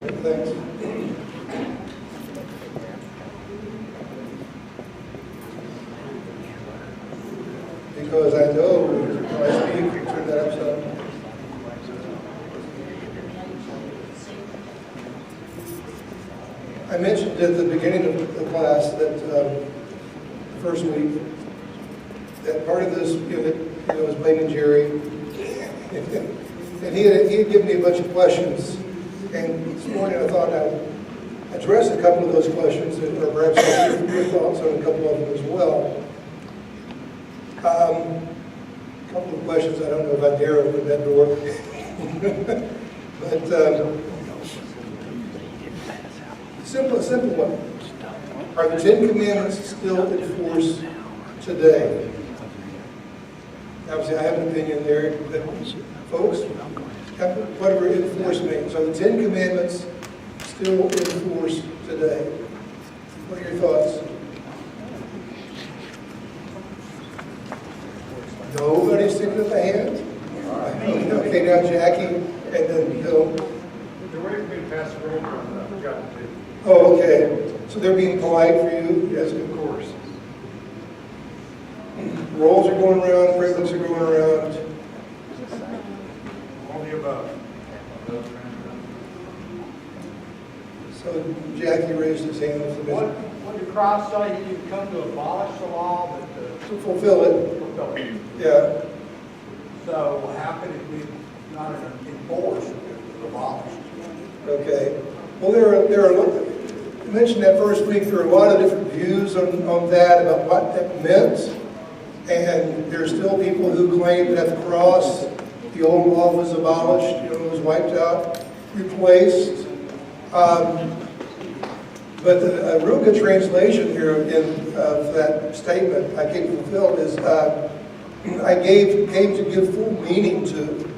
Thanks. Because I know when I speak, you turn that upside. I mentioned at the beginning of the class that the first week that part of this unit was blaming Jerry, and he had given me a bunch of questions. And this morning I thought I'd address a couple of those questions, or perhaps your thoughts on a couple of them as well. A couple of questions, I don't know if I dare open that door. But simple one. Are the Ten Commandments still in force today? Obviously I have an opinion there, but folks, whatever enforce means. Are the Ten Commandments still in force today? What are your thoughts? Nobody's sticking up a hand? Okay, now Jackie, and then Bill. They're waiting for me to pass the roll around. I forgot to do. Oh, okay. So they're being polite for you? Yes, of course. Rolls are going around, privileges are going around. All the above. So Jackie raised his hand. What did Christ say? He didn't come to abolish the law, but To fulfill it. fulfill it. Yeah. So how could it be not enforced if it was abolished? Okay. Well, there are. I mentioned that first week. There are a lot of different views on that, about what that meant. And there are still people who claim that at the cross, the old law was abolished, it was wiped out, replaced. But a real good translation here of that statement, I came fulfilled, is I came to give full meaning to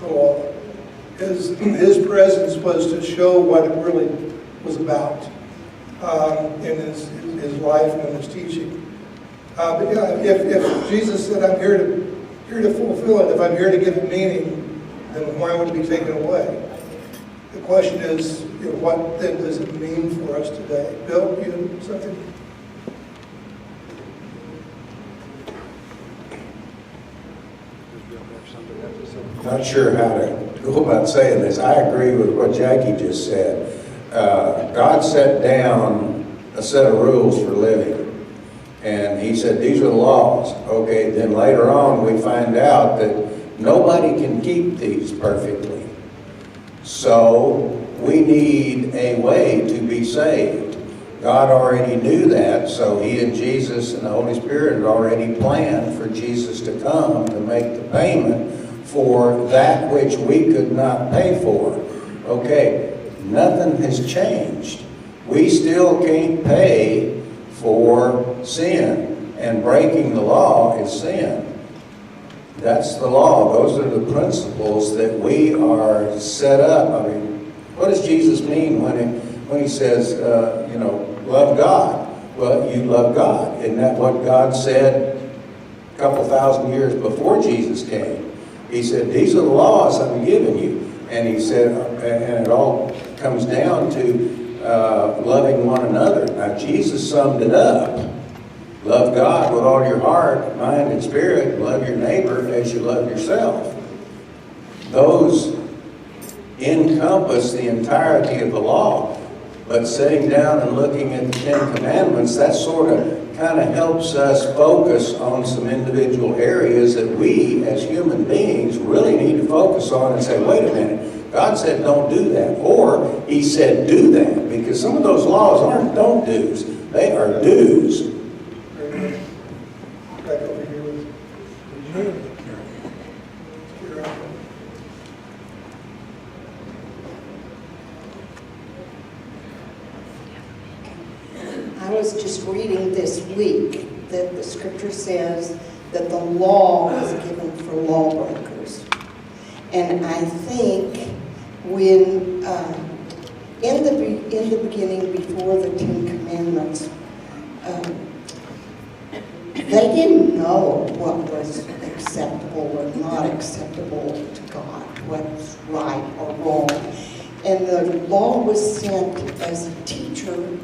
the law. His presence was to show what it really was about in his life and in his teaching. But yeah, if Jesus said, I'm here to fulfill it, if I'm here to give it meaning, then why would it be taken away? The question is, what then does it mean for us today? Bill, you have something? Not sure how to go about saying this. I agree with what Jackie just said. God set down a set of rules for living. And he said, these are the laws. Okay, then later on we find out that nobody can keep these perfectly. So we need a way to be saved. God already knew that, so he and Jesus and the Holy Spirit had already planned for Jesus to come to make the payment for that which we could not pay for. Okay, nothing has changed. We still can't pay for sin, and breaking the law is sin. That's the law. Those are the principles that we are set up. I mean, what does Jesus mean when he says, love God? Well, you love God. Isn't that what God said a couple thousand years before Jesus came? He said, these are the laws I'm giving you. And he said, and it all comes down to loving one another. Now, Jesus summed it up. Love God with all your heart, mind, and spirit. Love your neighbor as you love yourself. Those encompass the entirety of the law. But sitting down and looking at the Ten Commandments, that sort of kind of helps us focus on some individual areas that we as human beings really need to focus on and say, wait a minute, God said don't do that. Or he said do that, because some of those laws aren't don't do's, they are do's. Back over here with I was just reading this week that the scripture says that the law was given for lawbreakers. And I think when, in the beginning, before the Ten Commandments, they didn't know what was acceptable or not acceptable to God, what's right or wrong. And the law was sent as a teacher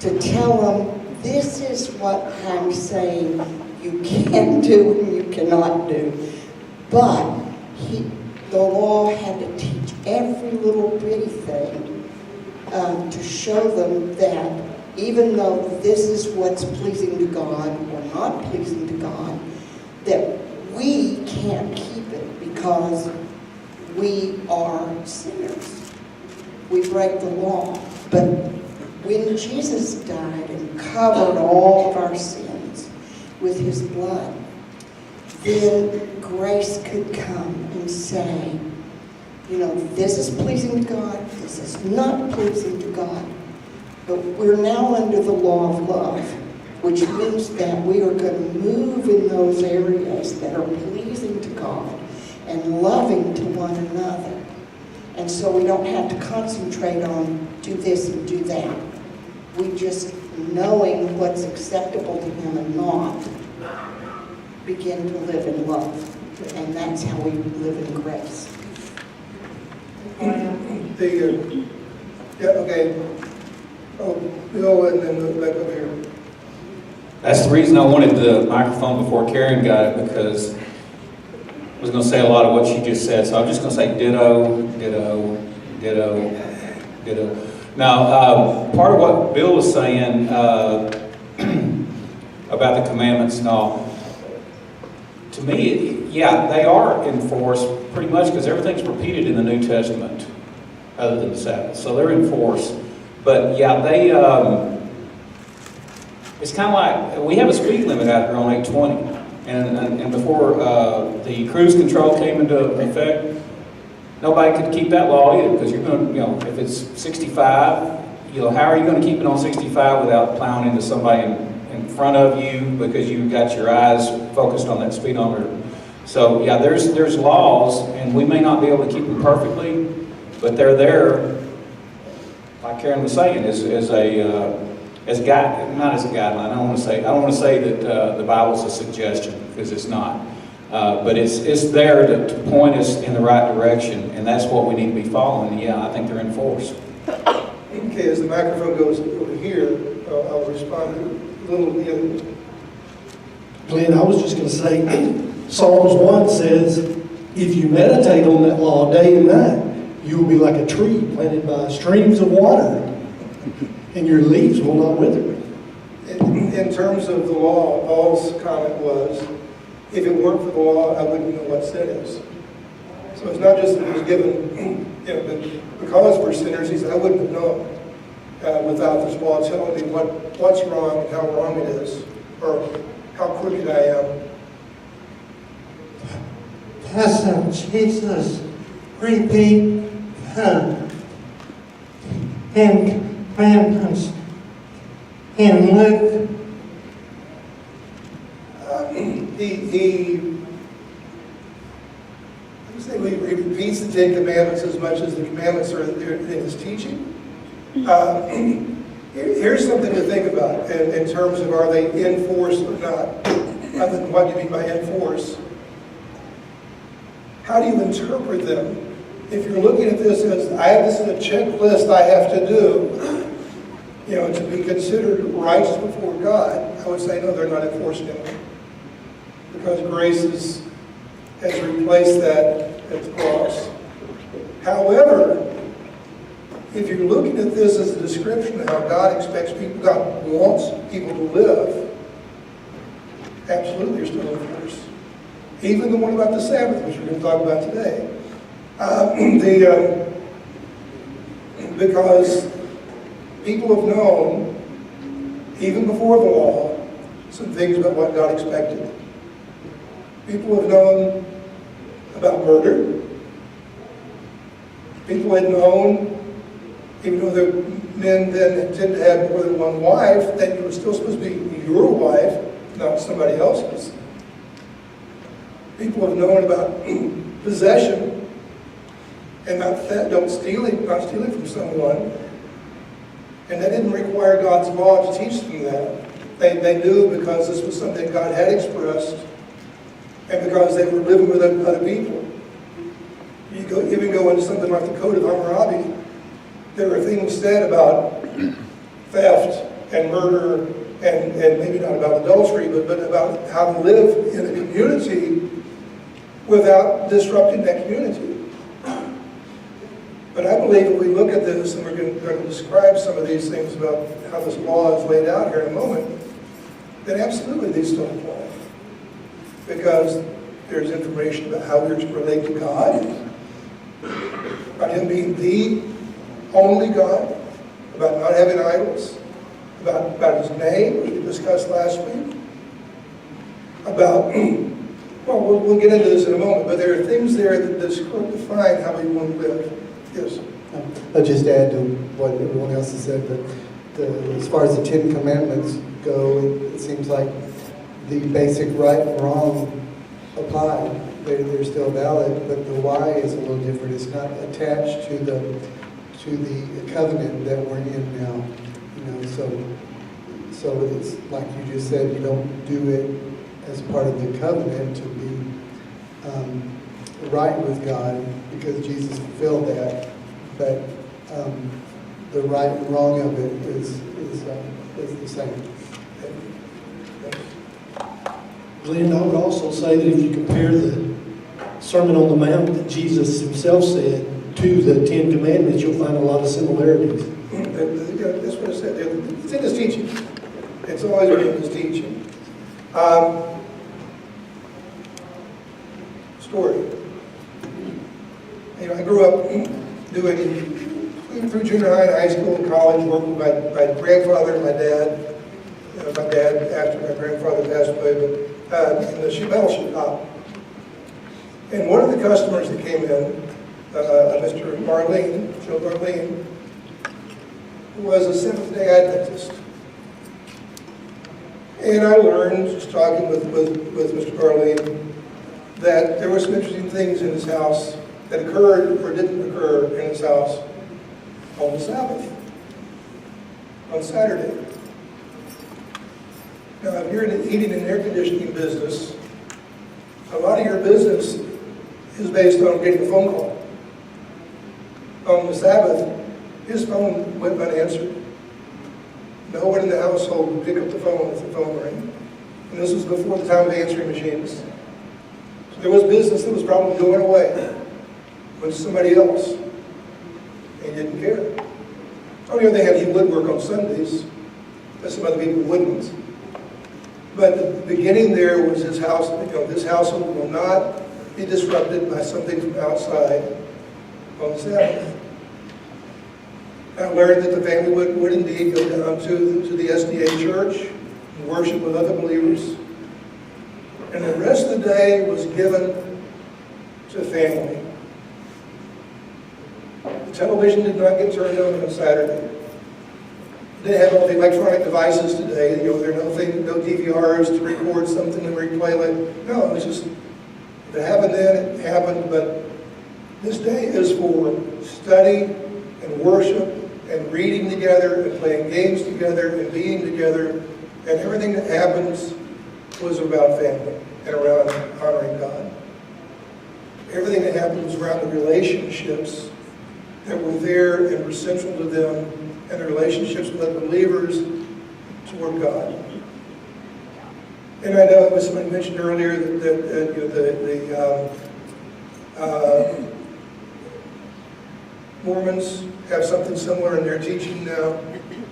to tell them, this is what I'm saying you can do and you cannot do. But the law had to teach every little bitty thing to show them that even though this is what's pleasing to God or not pleasing to God, that we can't keep it because we are sinners. We break the law. But when Jesus died and covered all of our sins with his blood, then grace could come and say, you know, this is pleasing to God, this is not pleasing to God. But we're now under the law of love, which means that we are going to move in those areas that are pleasing to God and loving to one another. And so we don't have to concentrate on do this and do that. We just, knowing what's acceptable to him and not, begin to live in love. And that's how we live in grace. Yeah, okay. Oh, Bill, and then back over here. That's the reason I wanted the microphone before Karen got it, because I was going to say a lot of what she just said. So I'm just going to say ditto, ditto, ditto, ditto. Now, part of what Bill was saying about the commandments and all, to me, yeah, they are enforced pretty much because everything's repeated in the New Testament other than the Sabbath. So they're enforced. But yeah, they, it's kind of like, we have a speed limit out here on 820. And before the cruise control came into effect, nobody could keep that law either, because you're going to, you know, if it's 65, you know, how are you going to keep it on 65 without plowing into somebody in front of you because you've got your eyes focused on that speedometer? So yeah, there's laws, and we may not be able to keep them perfectly, but they're there, like Karen was saying, as a guide, not as a guideline. I don't want to say that the Bible's a suggestion, because it's not. But it's there to point us in the right direction, and that's what we need to be following. And yeah, I think they're enforced. Okay, as the microphone goes over here, I'll respond a little bit. Glenn, I was just going to say, Psalms 1 says, if you meditate on that law day and night, you will be like a tree planted by streams of water, and your leaves will not wither. In terms of the law, Paul's comment was, if it weren't for the law, I wouldn't know what sin is. So it's not just that it was given, you know, but because we're sinners, he said, I wouldn't have known without this law telling me what's wrong and how wrong it is, or how crooked I am. Doesn't Jesus repeat in commandments in Luke? He repeats the Ten Commandments as much as the commandments are in his teaching. Here's something to think about in terms of, are they enforced or not? Other than what you mean by enforce. How do you interpret them? If you're looking at this as, this is a checklist I have to do, you know, to be considered righteous before God, I would say, no, they're not enforced anymore. Because grace has replaced that at the cross. However, if you're looking at this as a description of how God expects people, God wants people to live, absolutely they're still enforced. Even the one about the Sabbath, which we're going to talk about today. Because people have known, even before the law, some things about what God expected. People have known about murder. People had known, even though the men then tend to have more than one wife, that you were still supposed to be your wife, not somebody else's. People have known about possession and not theft, not stealing from someone. And that didn't require God's law to teach them that. They knew because this was something God had expressed, and because they were living with other people. You even go into something like the Code of Hammurabi, there are things said about theft and murder, and maybe not about adultery, but about how to live in a community without disrupting that community. But I believe if we look at this, and we're going to describe some of these things about how this law is laid out here in a moment, then absolutely these don't apply. Because there's information about how we're to relate to God, about Him being the only God, about not having idols, about His name, which we discussed last week, about, well, we'll get into this in a moment, but there are things there that define how we want to live. Yes? I'll just add to what everyone else has said, but as far as the 10 Commandments go, it seems like the basic right and wrong apply. They're still valid, but the why is a little different. It's not attached to the covenant that we're in now. So it's like you just said, you don't do it as part of the covenant to be right with God because Jesus fulfilled that. But the right and wrong of it is the same. Glenn, I would also say that if you compare the Sermon on the Mount that Jesus himself said to the 10 Commandments, you'll find a lot of similarities. That's what I said. It's in his teaching. It's always been in his teaching. Story. I grew up through junior high and high school and college, working with my grandfather and my dad. My dad, after my grandfather passed away, but in the metal shop. And one of the customers that came in, Mr. Marlene, Joe Marlene, was a Seventh-day Adventist. And I learned, just talking with Mr. Marlene, that there were some interesting things in his house that occurred or didn't occur in his house on the Sabbath, on Saturday. Now, if you're in the heating and air conditioning business, a lot of your business is based on getting a phone call. On the Sabbath, his phone went unanswered. No one in the household would pick up the phone if the phone rang. And this was before the time of answering machines. So there was business that was probably going away. Went to somebody else. And he didn't care. On the other hand, he would work on Sundays, but some other people wouldn't. But the beginning there was his house, this household will not be disrupted by something from outside on the Sabbath. I learned that the family would indeed go down to the SDA church and worship with other believers. And the rest of the day was given to family. The television did not get turned on Saturday. They have all the electronic devices today. There are no DVRs to record something and replay it. No, it's just, if it happened then, it happened. But this day is for study and worship and reading together and playing games together and being together. And everything that happens was about family and around honoring God. Everything that happened was around the relationships that were there and were central to them, and the relationships with other believers toward God. And I know, as somebody mentioned earlier, that Mormons have something similar in their teaching now.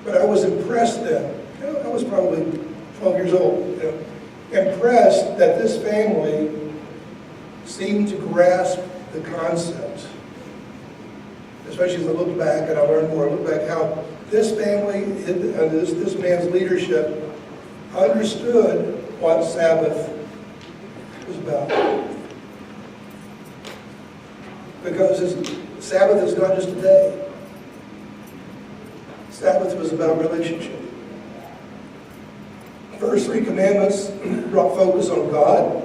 But I was impressed then. I was probably 12 years old. Impressed that this family seemed to grasp the concept. Especially as I look back and I learned more, I look back how this family, this man's leadership, understood what Sabbath was about. Because Sabbath is not just a day. Sabbath was about relationship. The first 3 commandments brought focus on God.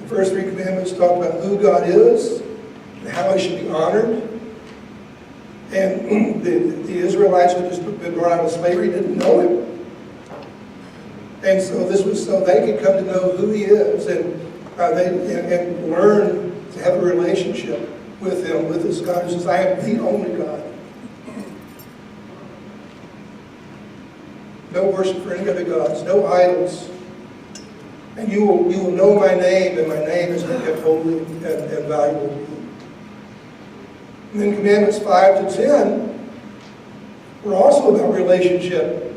The first 3 commandments talked about who God is, and how he should be honored. And the Israelites who had just been brought out of slavery didn't know him. And so this was so they could come to know who he is and learn to have a relationship with him, with this God who says, I am the only God. No worship for any other gods, no idols. And you will know my name, and my name is kept holy and valuable to you. And then commandments 5 to 10 were also about relationship.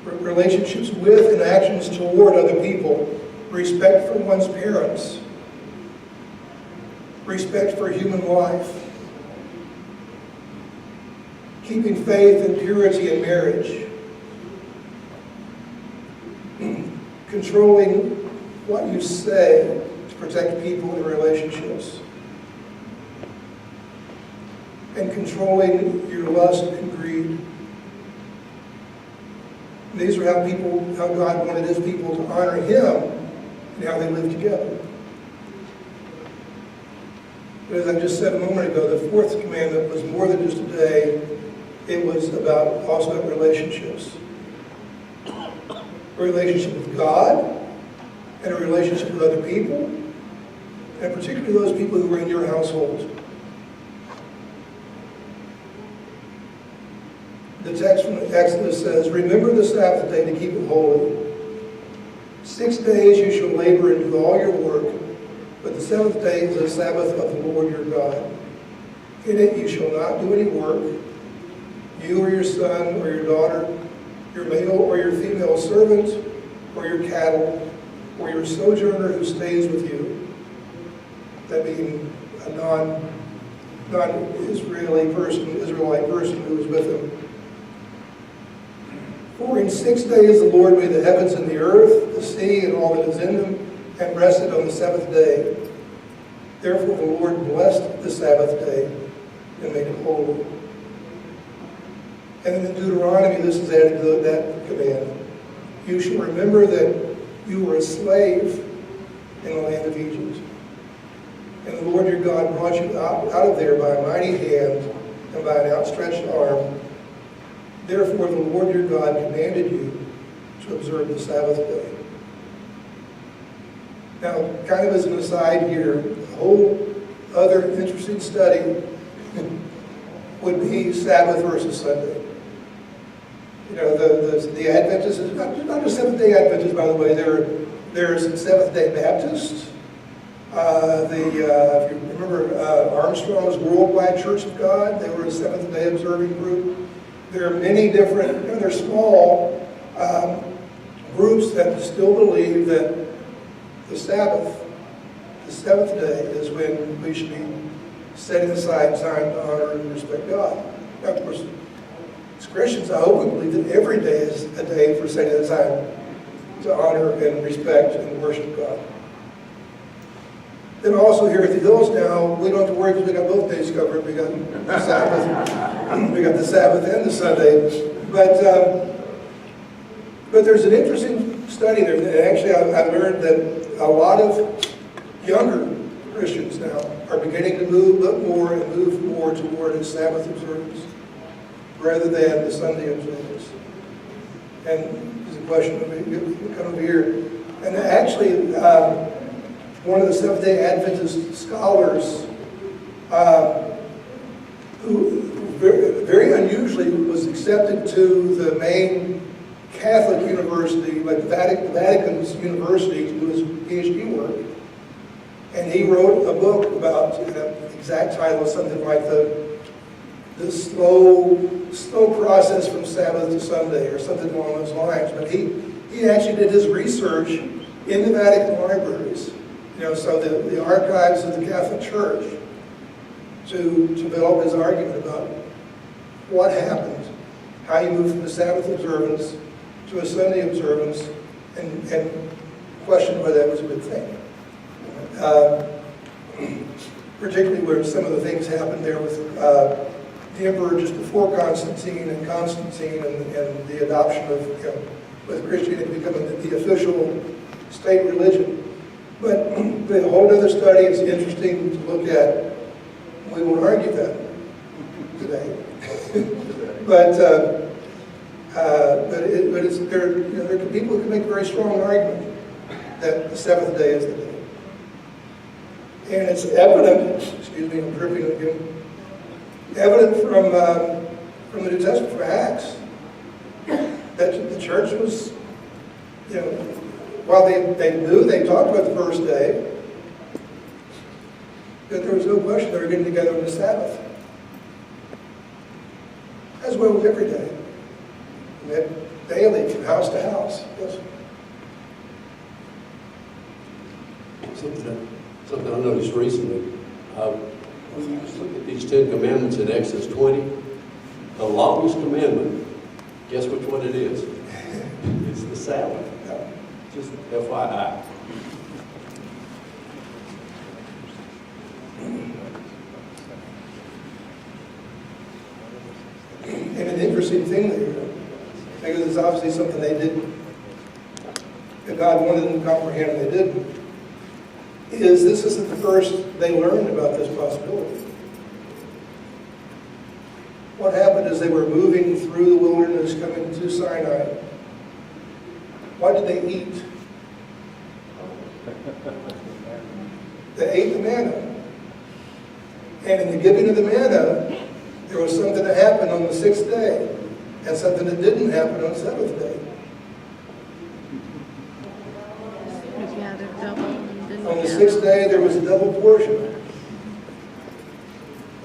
Relationships with and actions toward other people. Respect for one's parents. Respect for human life. Keeping faith and purity in marriage. Controlling what you say to protect people and relationships. And controlling your lust and greed. And these are how God wanted his people to honor him and how they live together. But as I just said a moment ago, the fourth commandment was more than just a day. It was also about relationships. A relationship with God, and a relationship with other people, and particularly those people who were in your household. The text from Exodus says, remember the Sabbath day to keep it holy. 6 days you shall labor and do all your work, but the seventh day is the Sabbath of the Lord your God. In it you shall not do any work, you or your son or your daughter, your male or your female servant, or your cattle, or your sojourner who stays with you. That being a non-Israelite person who was with him. For in 6 days the Lord made the heavens and the earth, the sea, and all that is in them, and rested on the seventh day. Therefore the Lord blessed the Sabbath day and made it holy. And in Deuteronomy, this is added to that command. You shall remember that you were a slave in the land of Egypt. And the Lord your God brought you out of there by a mighty hand and by an outstretched arm. Therefore the Lord your God commanded you to observe the Sabbath day. Now, kind of as an aside here, a whole other interesting study would be Sabbath versus Sunday. You know, the Adventists, not just Seventh-day Adventists, by the way, there's Seventh-day Baptists. If you remember Armstrong's Worldwide Church of God, they were a Seventh-day observing group. There are many different, they're small groups that still believe that the Sabbath, the seventh day, is when we should be setting aside time to honor and respect God. Now, of course, as Christians, I hope we believe that every day is a day for setting aside to honor and respect and worship God. Then also here at the Hills now, we don't have to worry because we got both days covered. We got the Sabbath, we got the Sabbath and the Sunday. But there's an interesting study there. And actually, I've learned that a lot of younger Christians now are beginning to move more toward a Sabbath observance rather than the Sunday observance. And there's a question come over here. And actually, one of the Seventh-day Adventist scholars, who very unusually was accepted to the main Catholic university, like Vatican's university, to do his PhD work. And he wrote a book about, the exact title is something like the slow process from Sabbath to Sunday, or something along those lines. But he actually did his research in the Vatican libraries, so the archives of the Catholic Church, to develop his argument about what happened, how you move from the Sabbath observance to a Sunday observance, and question whether that was a good thing. Particularly where some of the things happened there with the emperor just before Constantine and the adoption of with Christianity becoming the official state religion. But the whole other study is interesting to look at. We won't argue that today. But there are people who can make a very strong argument that the seventh day is the day. And it's evident, excuse me, I'm dripping again, evident from the New Testament, from Acts, that the church was, you know, while they talked about the first day, that there was no question they were getting together on the Sabbath, as well as every day. And that daily, from house to house. Yes. Something I noticed recently, when you just look at these 10 commandments in Exodus 20, the longest commandment, guess which one it is? It's the Sabbath. Just FYI. And an interesting thing there, because it's obviously something they didn't, that God wanted them to comprehend and they didn't, is this isn't the first they learned about this possibility. What happened is they were moving through the wilderness coming to Sinai. What did they eat? They ate the manna. And in the giving of the manna, there was something that happened on the 6th day, and something that didn't happen on the 7th day. On the 6th day, there was a double portion.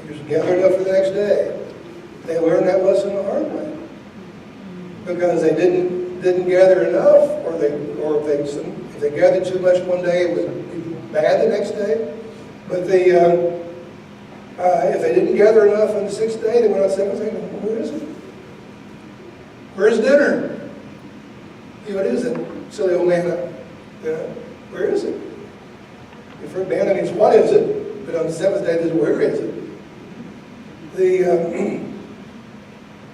It was gathered up for the next day. They learned that lesson the hard way, because they didn't gather enough, if they gathered too much one day, it would be bad the next day. But if they didn't gather enough on the 6th day, they went on the 7th day. Where is it? Where's dinner? What is it? Silly old manna. Where is it? You've heard manna means what is it? But on the 7th day, there's where is it?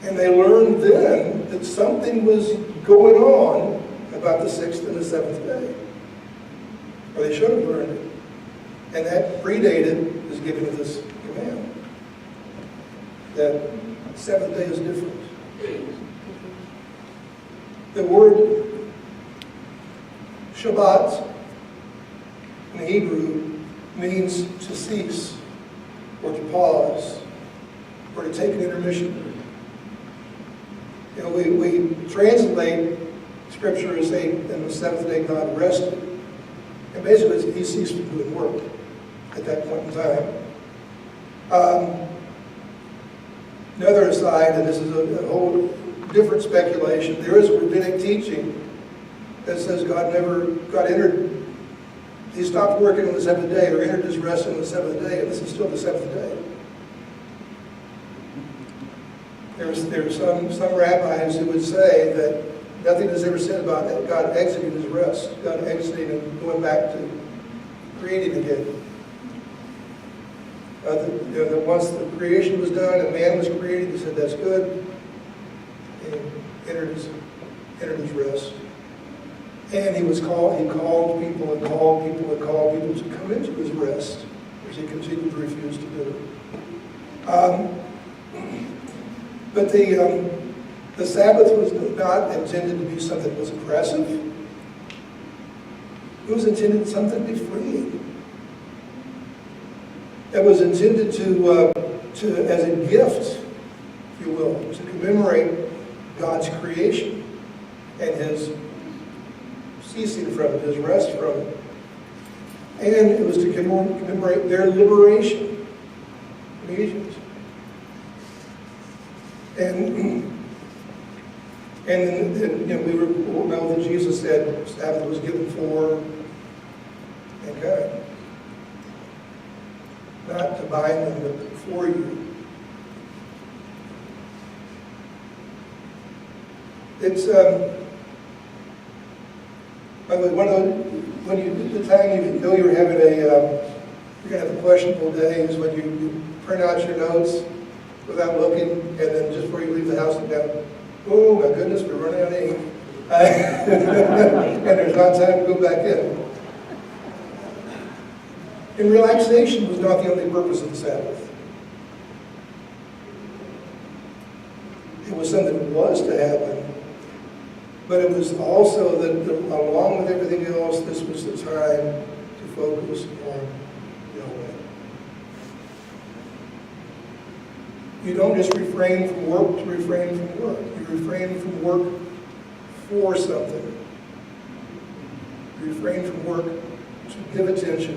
And they learned then that something was going on about the 6th and the 7th day. Or they should have learned it. And that predated this giving of this command. That 7th day is different. The word Shabbat in Hebrew means to cease, or to pause, or to take an intermission. You know, we translate Scripture as saying, on the 7th day God rested. And basically, he ceased from doing work at that point in time. Another aside, and this is a whole different speculation, there is rabbinic teaching that says God entered, he stopped working on the 7th day, or entered his rest on the 7th day, and this is still the 7th day. There's some rabbis who would say that nothing is ever said about God exiting his rest, God exiting and going back to creating again. That once the creation was done and man was created, he said that's good, and entered his rest. And he called people and called people and called people to come into his rest, which he continued to refuse to do. But the Sabbath was not intended to be something that was oppressive. It was intended something to be freeing. It was intended to as a gift, if you will, to commemorate God's creation and his ceasing from it, his rest from it. And it was to commemorate their liberation from Egypt. And we know that Jesus said Sabbath was given for mankind. Not to bind them, but for you. It's by the way, the time you know you're having you're gonna have a questionable day is when you print out your notes without looking, and then just before you leave the house, you go, oh my goodness, we're running out of ink. And there's not time to go back in. And relaxation was not the only purpose of the Sabbath. It was something that was to happen, but it was also that along with everything else, this was the time to focus on You don't just refrain from work to refrain from work. You refrain from work for something. You refrain from work to give attention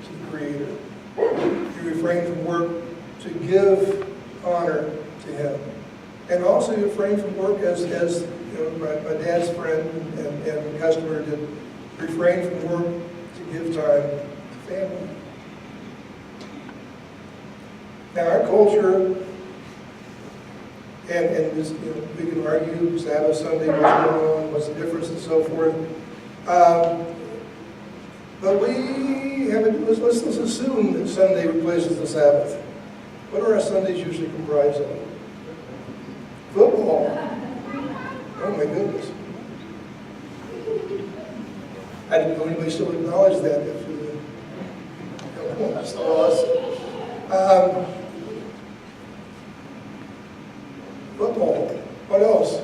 to the Creator. You refrain from work to give honor to Him. And also you refrain from work as you know, my dad's friend and customer did, refrain from work to give time to family. Now our culture, and this, you know, we can argue Sabbath, Sunday, what's going on, what's the difference, and so forth. But we haven't, let's assume that Sunday replaces the Sabbath. What are our Sundays usually comprised of? Football. Oh my goodness. I didn't know anybody still acknowledged that after the loss. Football. What else?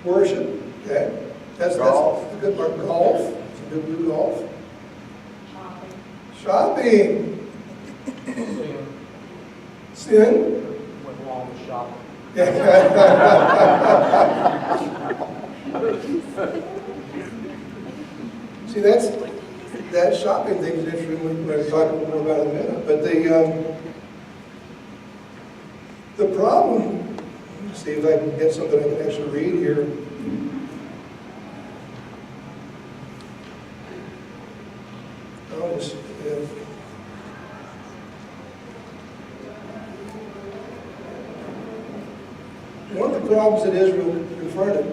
Worship. Okay. That's a good part. Golf. It's a good blue golf. Shopping. Sin. Went along with shopping. See, that shopping thing is interesting. We're going to talk more about it in a minute. But the problem, let's see if I can get something I can actually read here. Oh, just, one of the problems that Israel confronted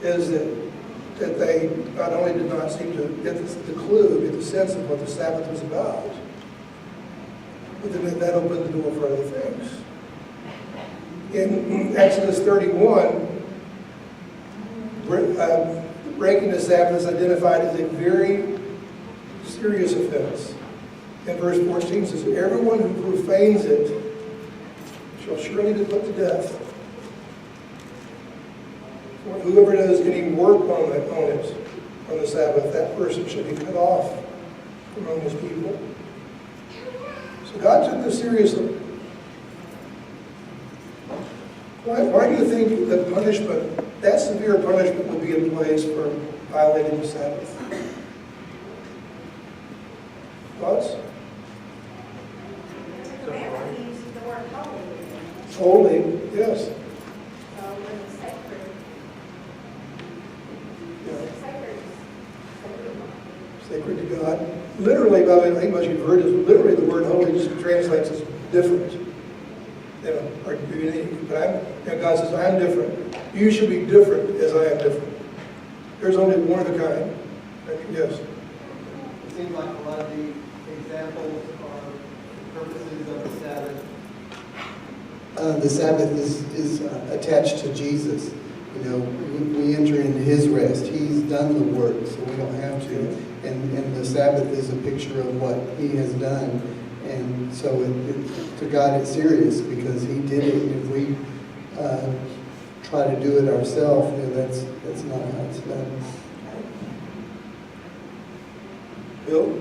is that they not only did not seem to get the clue, get the sense of what the Sabbath was about, but then that opened the door for other things. In Exodus 31, breaking the Sabbath is identified as a very serious offense. And verse 14 says, everyone who profanes it shall surely be put to death. For whoever does any work on the Sabbath, that person shall be cut off from among his people. So God took this seriously. Why do you think that punishment, that severe punishment, would be in place for violating the Sabbath? Thoughts? The word holy. Holy, yes. So when it's sacred, Yeah. Sacred to God. Literally, by the way, I think most you've heard is literally the word holy just translates as different. You know, or unique. But God says, I'm different. You should be different as I am different. There's only one of the kind. Yes. It seems like a lot of the examples are purposes of the Sabbath. The Sabbath is attached to Jesus. You know, we enter into His rest. He's done the work, so we don't have to. And the Sabbath is a picture of what He has done. And so to God it's serious because He did it. And if we try to do it ourselves, you know, that's not how it's done. Bill?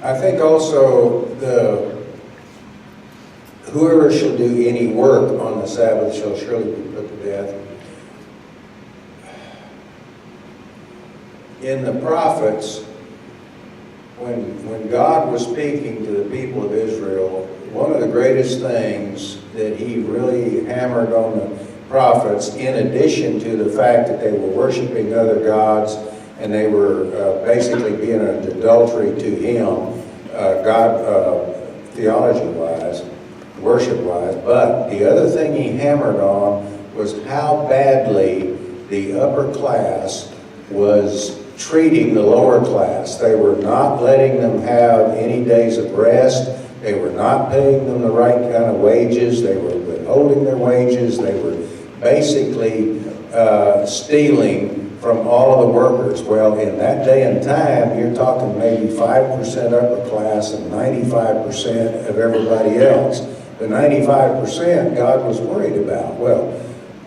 I think also whoever shall do any work on the Sabbath shall surely be put to death. In the prophets, when God was speaking to the people of Israel, one of the greatest things that He really hammered on the prophets, in addition to the fact that they were worshiping other gods and they were basically being an adultery to Him, theology-wise, worship-wise, but the other thing He hammered on was how badly the upper class was treating the lower class. They were not letting them have any days of rest. They were not paying them the right kind of wages. They were withholding their wages. They were basically stealing from all of the workers. Well, in that day and time, you're talking maybe 5% upper class and 95% of everybody else. The 95% God was worried about. Well,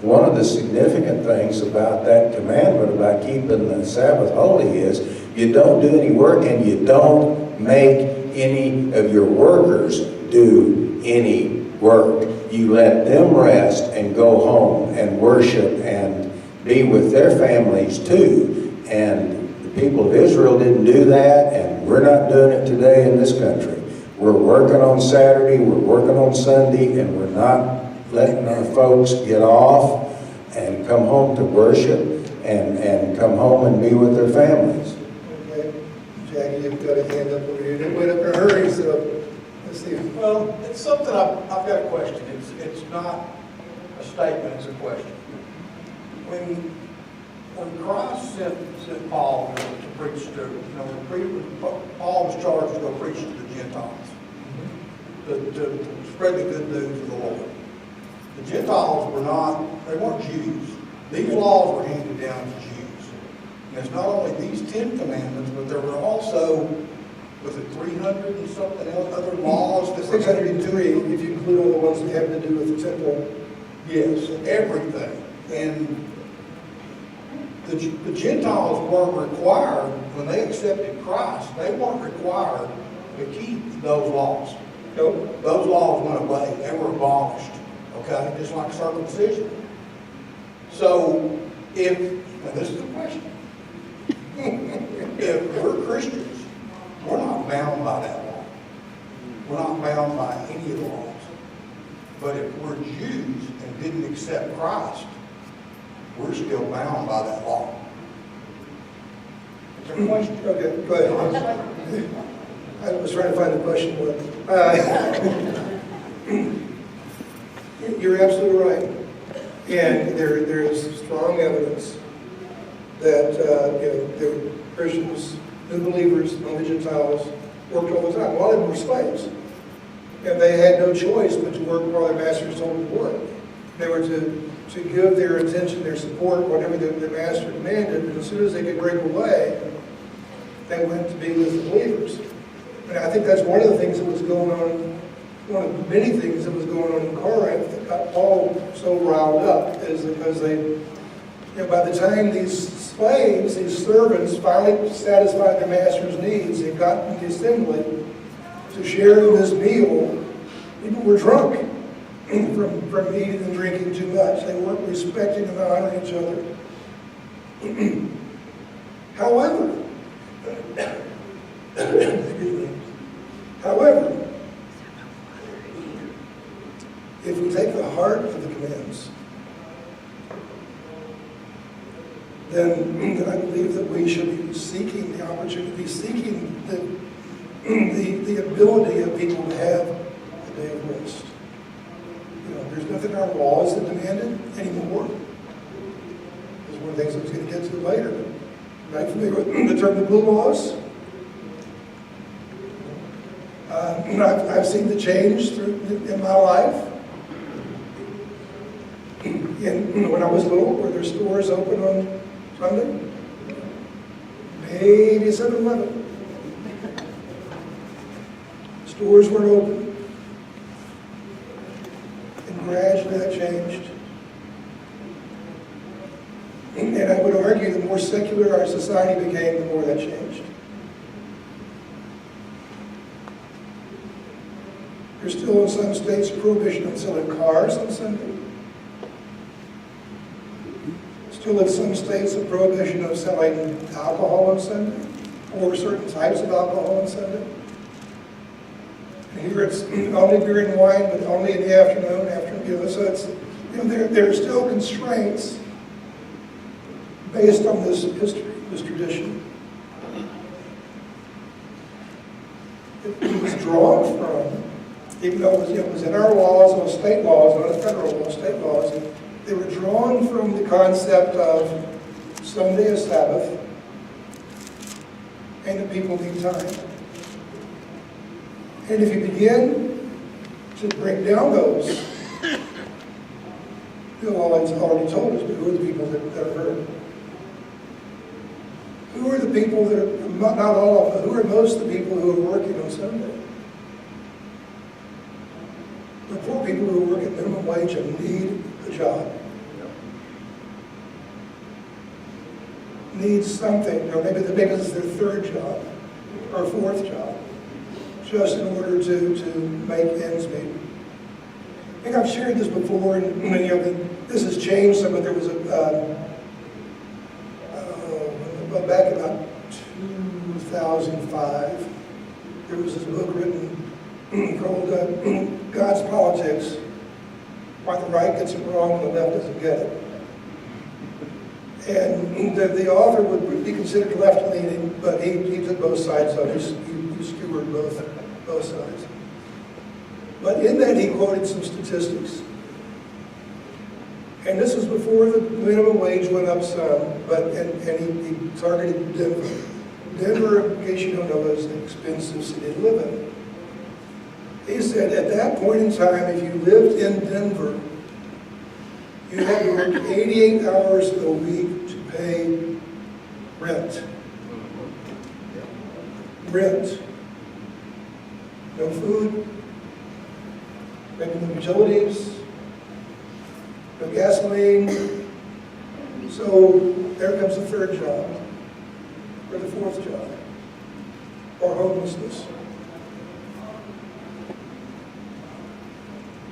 one of the significant things about that commandment about keeping the Sabbath holy is you don't do any work and you don't make any of your workers do any work. You let them rest and go home and worship and be with their families too. And the people of Israel didn't do that, and we're not doing it today in this country. We're working on Saturday, we're working on Sunday, and we're not letting our folks get off and come home to worship and come home and be with their families. Okay, Jackie, you've got a hand up over here. You didn't wait up in a hurry, so let's see. Well, it's something I've got a question. It's not a statement, it's a question. When Christ sent Paul to preach to, Paul was charged to go preach to the Gentiles, to spread the good news of the Lord. The Gentiles they weren't Jews. These laws were handed down to Jews. And it's not only these 10 commandments, but there were also, was it 300 and something else, other laws? 603, if you include all the ones that have to do with the temple. Yes, everything. And the Gentiles weren't required, when they accepted Christ, they weren't required to keep those laws. Nope. Those laws went away. They were abolished. Okay? Just like circumcision. So, now this is the question. If we're Christians, we're not bound by that law. We're not bound by any of the laws. But if we're Jews and didn't accept Christ, we're still bound by that law. Is there a question? Okay, go ahead. I was trying to find the question. You're absolutely right. And there is strong evidence that the Christians, new believers, among the Gentiles, worked all the time. A lot of them were slaves. And they had no choice but to work while their masters told them to work. They were to give their attention, their support, whatever the master demanded, and as soon as they could break away, they went to be with the believers. And I think that's one of the things that was going on, one of many things that was going on in Corinth that got Paul so riled up, is because by the time these slaves, these servants, finally satisfied their master's needs and got in the assembly to share in this meal, people were drunk from eating and drinking too much. They weren't respecting and honoring each other. However, if we take the heart of the commands, then I believe that we should be seeking the opportunity, seeking the ability of people to have a day of rest. There's nothing in our laws that demand it anymore. It's one of the things I was going to get to later. Are you familiar with the term the blue laws? I've seen the change in my life. When I was little, were there stores open on Sunday? Maybe 7-Eleven. Stores weren't open. And gradually that changed. And I would argue the more secular our society became, the more that changed. There's still in some states a prohibition on selling cars on Sunday. Still in some states a prohibition of selling alcohol on Sunday, or certain types of alcohol on Sunday. And here it's only beer and wine, but only in the afternoon. So it's there are still constraints based on this history, this tradition. It was drawn from, even though it was in our laws, it was state laws, not federal laws, state laws. They were drawn from the concept of Sunday as Sabbath and the people need time. And if you begin to break down those, Bill already told us, but who are the people that are hurt? Who are the people that are, not all of them, who are most of the people who are working on Sunday? The poor people who work at minimum wage and need a job. needs something, or maybe it's their third job or fourth job, just in order to make ends meet. I think I've shared this before, and this has changed some, but there was back in about 2005, there was this book written called God's Politics, Why the Right Gets It Wrong and the Left Doesn't Get It. And the author would be considered left-leaning, but he took both sides of it. He skewered both sides. But in that he quoted some statistics. And this was before the minimum wage went up some, and he targeted Denver. Denver, in case you don't know, is an expensive city to live in. He said at that point in time, if you lived in Denver, you had to work 88 hours a week to pay rent. Rent. No food, maybe no utilities, no gasoline. So there comes the third job, or the fourth job, or homelessness.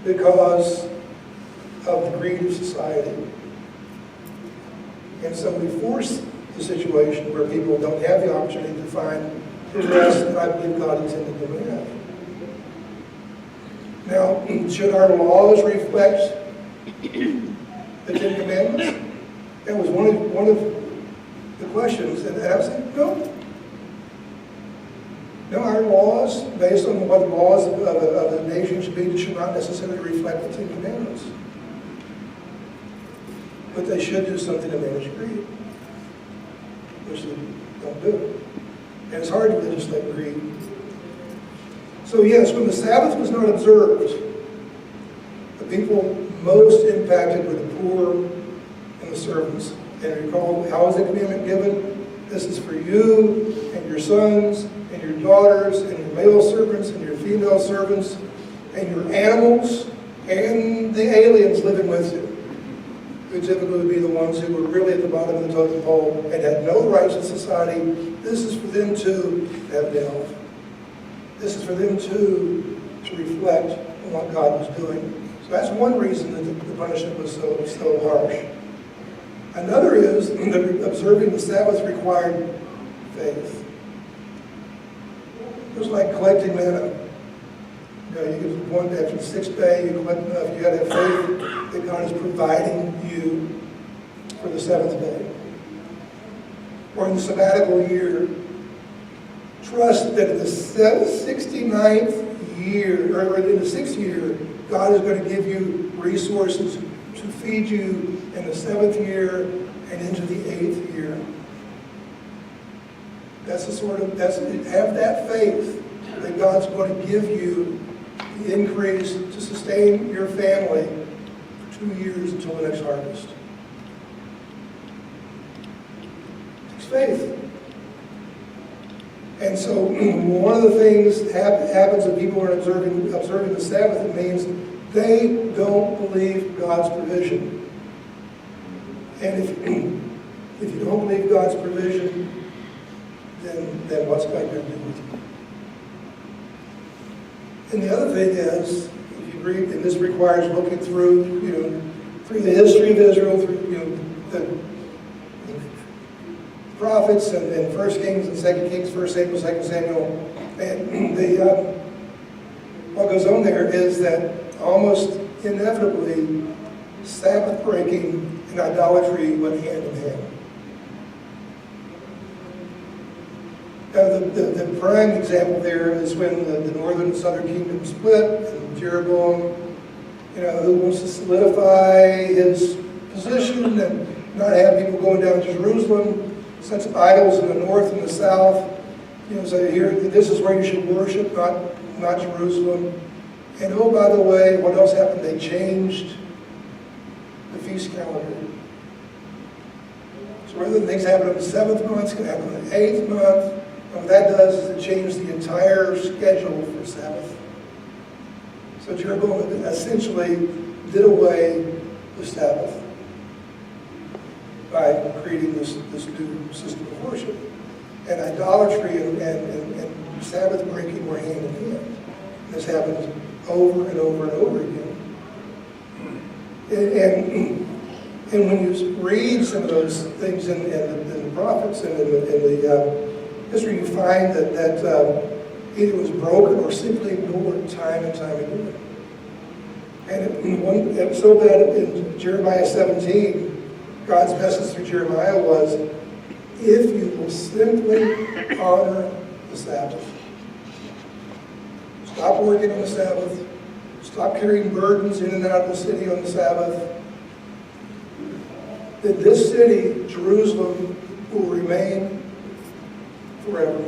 Because of the greed of society. And so we force the situation where people don't have the opportunity to find the rest that I believe God intended them to have. Now, should our laws reflect the Ten Commandments? That was one of the questions, and I said, no. No, our laws, based on what the laws of a nation should be, should not necessarily reflect the Ten Commandments. But they should do something to manage greed, which they don't do. And it's hard to legislate greed. So yes, when the Sabbath was not observed, the people most impacted were the poor and the servants. And recall, how was the commandment given? This is for you and your sons and your daughters and your male servants and your female servants and your animals and the aliens living with you, who typically would be the ones who were really at the bottom of the totem pole and had no rights in society. This is for them too to have delve. This is for them too to reflect on what God was doing. So that's one reason that the punishment was so harsh. Another is that observing the Sabbath required faith. It was like collecting manna. You know, you get to the point after the sixth day, you collect enough, you got to have faith that God is providing you for the seventh day. Or in the sabbatical year, trust that in the 69th year, or in the 6th year, God is going to give you resources to feed you in the 7th year and into the 8th year. That's have that faith that God's going to give you the increase to sustain your family for 2 years until the next harvest. It takes faith. And so one of the things that happens when people are observing the Sabbath, it means they don't believe God's provision. And if you don't believe God's provision, then what's God going to do with you? And the other thing is, if you read, and this requires looking through, through the history of Israel, through, the prophets and 1 Kings and 2 Kings, 1 Samuel, 2 Samuel, and what goes on there is that almost inevitably Sabbath breaking and idolatry went hand in hand. The prime example there is when the northern and southern kingdom split, and Jeroboam, who wants to solidify his position and not have people going down to Jerusalem, sets up idols in the north and the south. So here, this is where you should worship, not Jerusalem. And oh, by the way, what else happened? They changed the feast calendar. So rather than things happen on the 7th month, it's going to happen on the 8th month. And what that does is it changes the entire schedule for Sabbath. So Jeroboam essentially did away with Sabbath. by creating this new system of worship. And idolatry and Sabbath breaking were hand in hand. This happens over and over and over again. And when you read some of those things in the prophets and in the history, you find that either it was broken or simply ignored time and time again. And it was so bad in Jeremiah 17, God's message through Jeremiah was, if you will simply honor the Sabbath, stop working on the Sabbath, stop carrying burdens in and out of the city on the Sabbath, then this city, Jerusalem, will remain forever.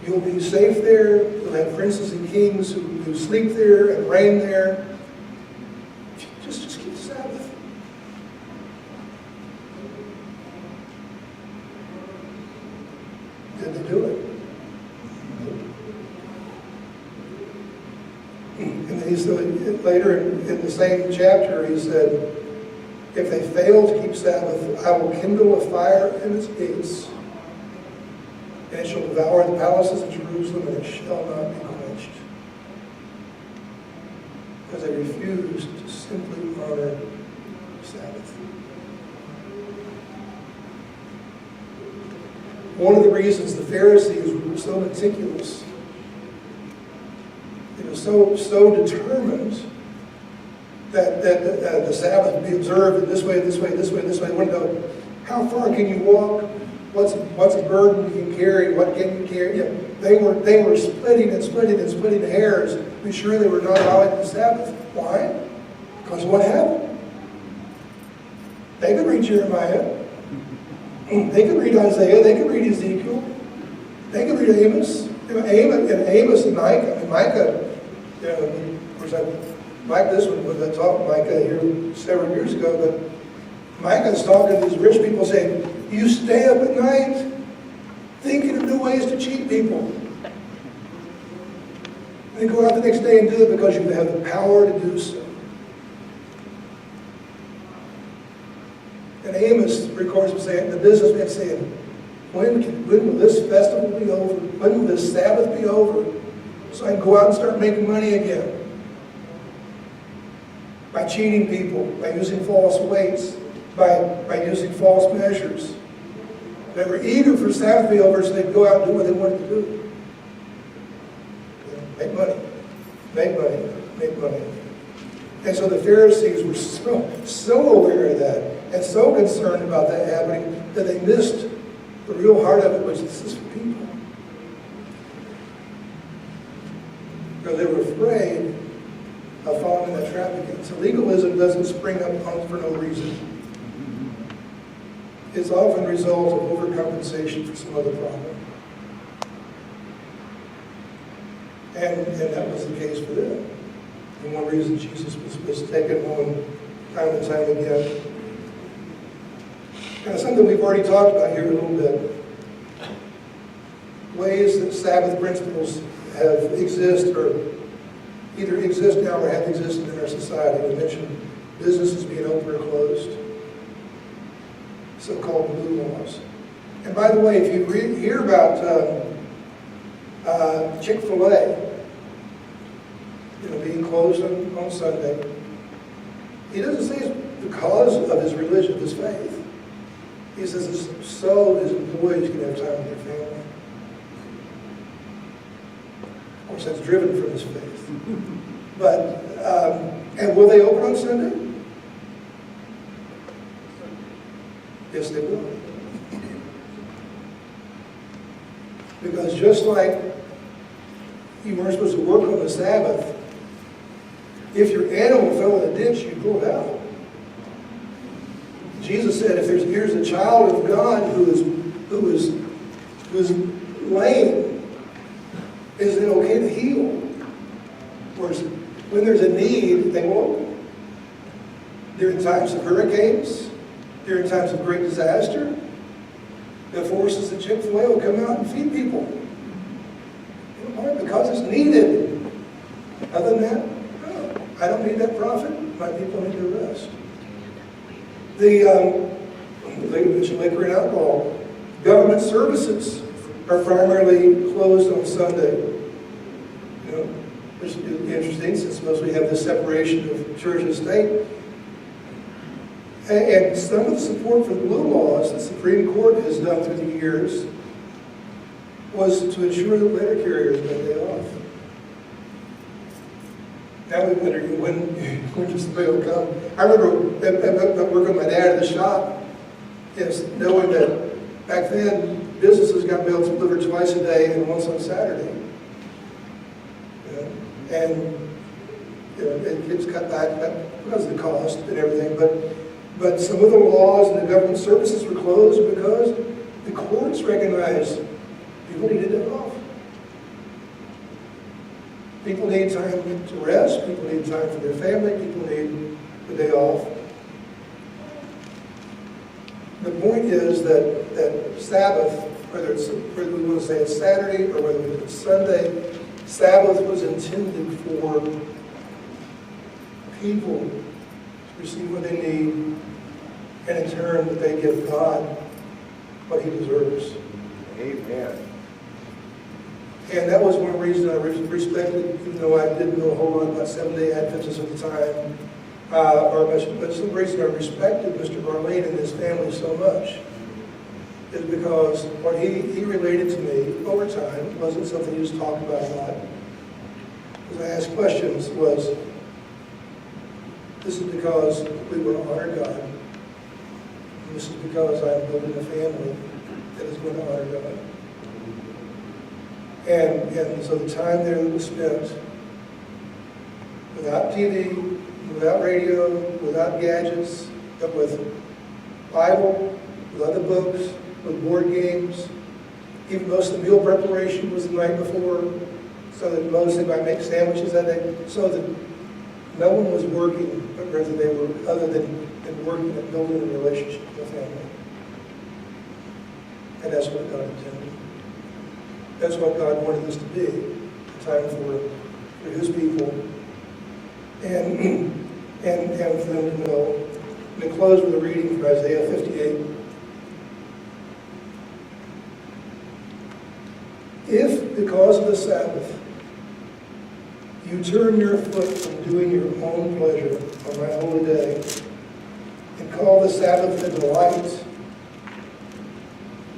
You'll be safe there. You'll have princes and kings who sleep there and reign there. Just keep the Sabbath. Did they do it? And then he said, later in the same chapter, he said, if they fail to keep Sabbath, I will kindle a fire in its gates, and it shall devour the palaces of Jerusalem, and it shall not be quenched. Because they refused to simply honor the Sabbath. One of the reasons the Pharisees were so meticulous, they were so determined that the Sabbath be observed in this way, this way, this way, this way. They wouldn't know how far can you walk, what's a burden you can carry, what can you carry. Yeah, they were splitting and splitting and splitting hairs to be sure they were not violating the Sabbath. Why? Because what happened? They could read Jeremiah. They could read Isaiah. They could read Ezekiel. They could read Amos. Amos and Micah. I mean, Micah, of course, I like this one when I talked to Micah here several years ago, but Micah's talking to these rich people saying, you stay up at night thinking of new ways to cheat people. And then go out the next day and do it because you have the power to do so. And Amos records him saying, the businessman saying, when will this festival be over? When will this Sabbath be over? So I can go out and start making money again. By cheating people, by using false weights, by using false measures. They were eager for Sabbath to be over so they'd go out and do what they wanted to do. Make money, make money, make money. And so the Pharisees were so aware of that and so concerned about that happening that they missed the real heart of it, which is this for people. Because they were afraid of falling in that trap again. So legalism doesn't spring up for no reason. It's often a result of overcompensation for some other problem. And that was the case for them. And one reason Jesus was taken on time and time again. Kind of something we've already talked about here a little bit. Ways that Sabbath principles or either exist now or have existed in our society. We mentioned businesses being open or closed. So-called blue laws. And by the way, if you hear about Chick-fil-A, being closed on Sunday, he doesn't say it's because of his religion, his faith. He says it's so his employees can have time with their family. Of course, that's driven from his faith. But, and will they open on Sunday? Yes, they will. Because just like you weren't supposed to work on the Sabbath, if your animal fell in a ditch, you pull it out. Jesus said, if here's a child of God who's lame, is it okay to heal? Whereas when there's a need, they won't. During times of hurricanes, during times of great disaster, the forces of Chick-fil-A will come out and feed people. Why? Because it's needed. Other than that, no, I don't need that profit. my people need to rest. The liquor and alcohol. Government services are primarily closed on Sunday. You know, which is interesting since most we have this separation of church and state. And some of the support for the blue laws the Supreme Court has done through the years was to ensure that letter carriers get a day off. Now we wonder when does the bill come? I remember at working with my dad at the shop, yes, knowing that back then businesses got bills delivered twice a day and once on Saturday. You know, and you know, it gets cut back because of the cost and everything. But some of the laws and the government services were closed because the courts recognized people needed it off. People need time to rest, people need time for their family, people need the day off. The point is that Sabbath, whether we want to say it's Saturday or whether it's Sunday, Sabbath was intended for people to receive what they need, and in turn that they give God what He deserves. Amen. And that was one reason I respected, even though I didn't know a whole lot about Seventh-day Adventists at the time, but some reason I respected Mr. Barlene and his family so much is because what he related to me over time, it wasn't something he just talked about a lot. As I asked questions was, this is because we want to honor God. And this is because I'm building a family that is going to honor God. And so the time there that was spent without TV, without radio, without gadgets, but with Bible, with other books, with board games. Even most of the meal preparation was the night before, so that most of them might make sandwiches that day, so that no one was working, but rather they were, other than working and building a relationship with the family. And that's what God intended. That's what God wanted this to be, a time for His people. And for them to know. I'm going to close with a reading from Isaiah 58. If, because of the Sabbath, you turn your foot from doing your own pleasure on my holy day, and call the Sabbath a delight,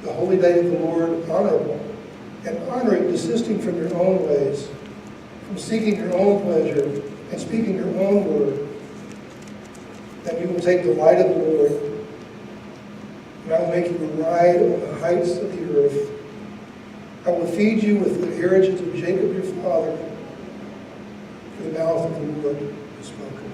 the holy day of the Lord honorable, and honor it desisting from your own ways, from seeking your own pleasure, and speaking your own word, then you will take the light of the Lord, and I will make you ride on the heights of the earth. I will feed you with the heritage of Jacob your father, for the mouth of the Lord has spoken.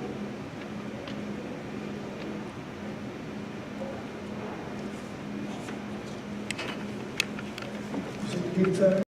Is it good time?